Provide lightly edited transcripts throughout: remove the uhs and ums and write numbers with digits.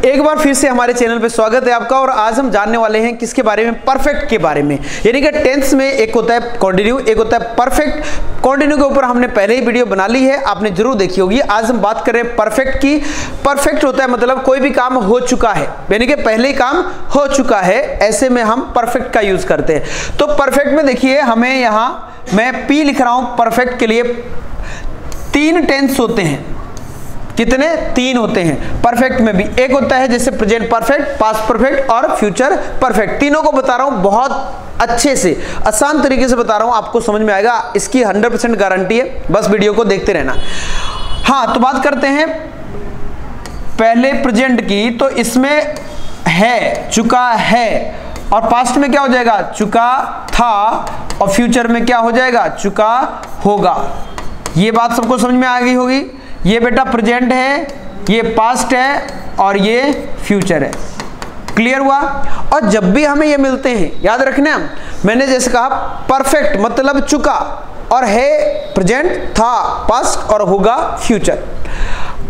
एक बार फिर से हमारे चैनल पे स्वागत है आपका। और आज हम जानने वाले हैं किसके बारे में, परफेक्ट के बारे में। यानी कि टेंस में एक होता है कंटिन्यू, एक होता है परफेक्ट। कंटिन्यू के ऊपर हमने पहले ही वीडियो बना ली है, आपने जरूर देखी होगी। आज हम बात कर रहे हैं परफेक्ट की। परफेक्ट होता है मतलब कोई भी काम हो चुका है, यानी कि पहले ही काम हो चुका है, ऐसे में हम परफेक्ट का यूज करते हैं। तो परफेक्ट में देखिए, हमें यहाँ मैं पी लिख रहा हूं। परफेक्ट के लिए 3 टेंस होते हैं। कितने? 3 होते हैं। परफेक्ट में भी एक होता है जैसे प्रेजेंट परफेक्ट, पास्ट परफेक्ट और फ्यूचर परफेक्ट। तीनों को बता रहा हूं, बहुत अच्छे से आसान तरीके से बता रहा हूं, आपको समझ में आएगा, इसकी 100% गारंटी है। बस वीडियो को देखते रहना। हाँ, तो बात करते हैं पहले प्रेजेंट की। तो इसमें है, चुका है, और पास्ट में क्या हो जाएगा? चुका था, और फ्यूचर में क्या हो जाएगा? चुका होगा। ये बात सबको समझ में आ गई होगी। ये बेटा प्रेजेंट है, ये पास्ट है, और ये फ्यूचर है। क्लियर हुआ? और जब भी हमें ये मिलते हैं, याद रखना, मैंने जैसे कहा परफेक्ट मतलब चुका, और है प्रेजेंट, था पास्ट, और होगा फ्यूचर।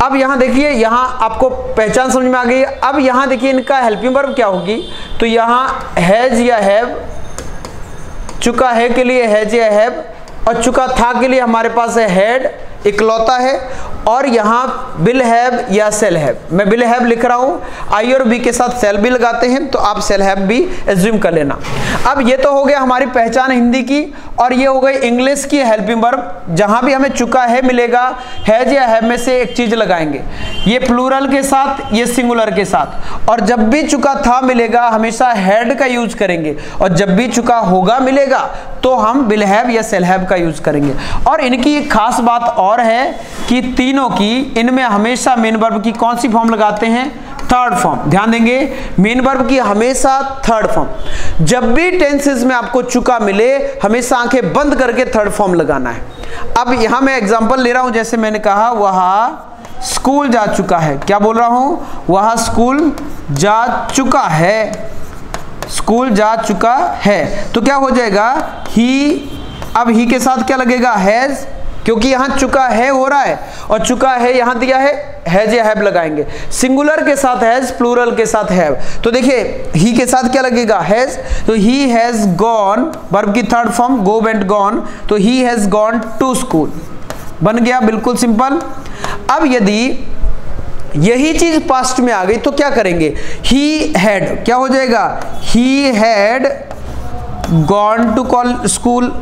अब यहां देखिए, यहां आपको पहचान समझ में आ गई। अब यहां देखिए इनका हेल्पिंग वर्ब क्या होगी। तो यहां हैज या हैव, चुका है के लिए हैज या हैव, और चुका था के लिए हमारे पास है हैड, इकलौता है। और यहाँ विल हैव या सेल हैव, मैं विल हैव लिख रहा हूँ, आई और बी के साथ सेल भी लगाते हैं, तो आप सेल हैव भी एज्यूम कर लेना। अब ये तो हो गया हमारी पहचान हिंदी की, और ये हो गई इंग्लिश की हेल्पिंग वर्ब। जहां भी हमें चुका है मिलेगा, हैज या हैव में से एक चीज लगाएंगे, ये प्लूरल के साथ, ये सिंगुलर के साथ। और जब भी चुका था मिलेगा, हमेशा हैड का यूज करेंगे, और जब भी चुका होगा मिलेगा तो हम विल हैव या सेल हैव का यूज करेंगे। और इनकी एक खास बात और है कि तीनों की, इनमें हमेशा मेन वर्ब की कौन सी फॉर्म लगाते हैं? Third form. ध्यान देंगे, मेन वर्ब की हमेशा थर्ड फॉर्म। जब भी टेंसेस में आपको चुका मिले, हमेशा आंखें बंद करके थर्ड फॉर्म लगाना है। अब यहां मैं एग्जांपल ले रहा हूं, जैसे मैंने कहा वह स्कूल जा चुका है। क्या बोल रहा हूं? वह स्कूल जा चुका है, स्कूल जा चुका है। तो क्या हो जाएगा? ही। अब ही के साथ क्या लगेगा? हैज, क्योंकि यहां चुका है हो रहा है, और चुका है यहां दिया है, हैज या हैव लगाएंगे। सिंगुलर के साथ हैज, प्लूरल के साथ हैव। तो देखिए ही के साथ क्या लगेगा? हैज। तो ही हैज गॉन, वर्ब की third form, go went gone, तो ही हैज गॉन टू स्कूल। बन गया, बिल्कुल सिंपल। अब यदि यही चीज पास्ट में आ गई तो क्या करेंगे? ही हैड, क्या हो जाएगा? He had gone to school,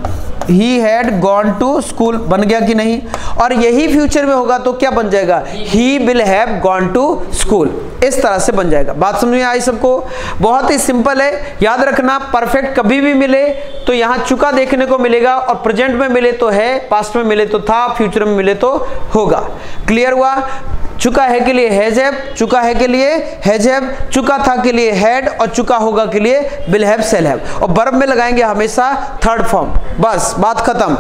he had gone to school. बन गया कि नहीं? और यही फ्यूचर में होगा तो क्या बन जाएगा? He will have gone to school. इस तरह से बन जाएगा। बात समझ में आई सबको? बहुत ही सिंपल है। याद रखना, परफेक्ट कभी भी मिले तो यहाँ चुका देखने को मिलेगा, और प्रेजेंट में मिले तो है, पास्ट में मिले तो था, फ्यूचर में मिले तो होगा। क्लियर हुआ? चुका है के लिए हैज हैव, चुका है के लिए हैज हैव, चुका था के लिए हैड, और चुका होगा के लिए विल हैव सेल हैव। और वर्ब में लगाएंगे हमेशा थर्ड फॉर्म। बस बात खत्म।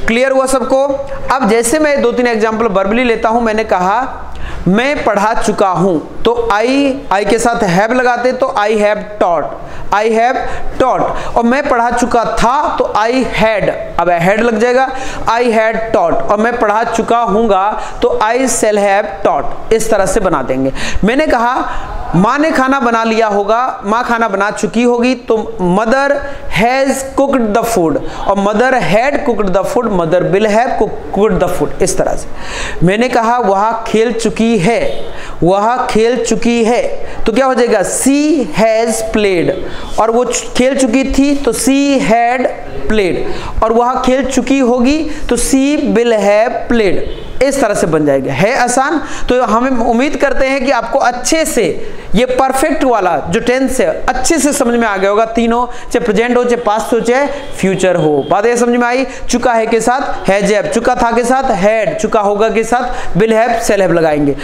क्लियर हुआ सबको? अब जैसे मैं 2-3 एग्जांपल वर्बली लेता हूं। मैंने कहा मैं पढ़ा चुका हूं, तो आई के साथ हैव लगाते, तो I have taught, I have taught. और मैं पढ़ा चुका था तो आई हैड, अब हैड लग जाएगा, आई हैड टॉट। और मैं पढ़ा चुका हूंगा तो आई सेल हैव टॉट। इस तरह से बना देंगे। मैंने कहा माँ ने खाना बना लिया होगा, माँ खाना बना चुकी होगी, तो mother has cooked the food, और mother had cooked the food, mother will have cooked the food. इस तरह से। मैंने कहा वह खेल चुकी है, वह खेल चुकी है, तो क्या हो जाएगा? सी हैज प्लेड। और वो खेल चुकी थी तो सी हैड प्लेड, और वह खेल चुकी होगी तो सी विल हैव प्लेड। इस तरह से बन जाएगा। है आसान? तो हमें उम्मीद करते हैं कि आपको अच्छे से ये परफेक्ट वाला जो टेंस है अच्छे से समझ में आ गया होगा। तीनों, चाहे प्रेजेंट हो, चाहे पास्ट हो, चाहे फ्यूचर हो। बात ये समझ में आई? चुका है के साथ हैज हैव, चुका था के साथ हैड, चुका होगा के साथ विल हैव सेल हैव लगाएंगे।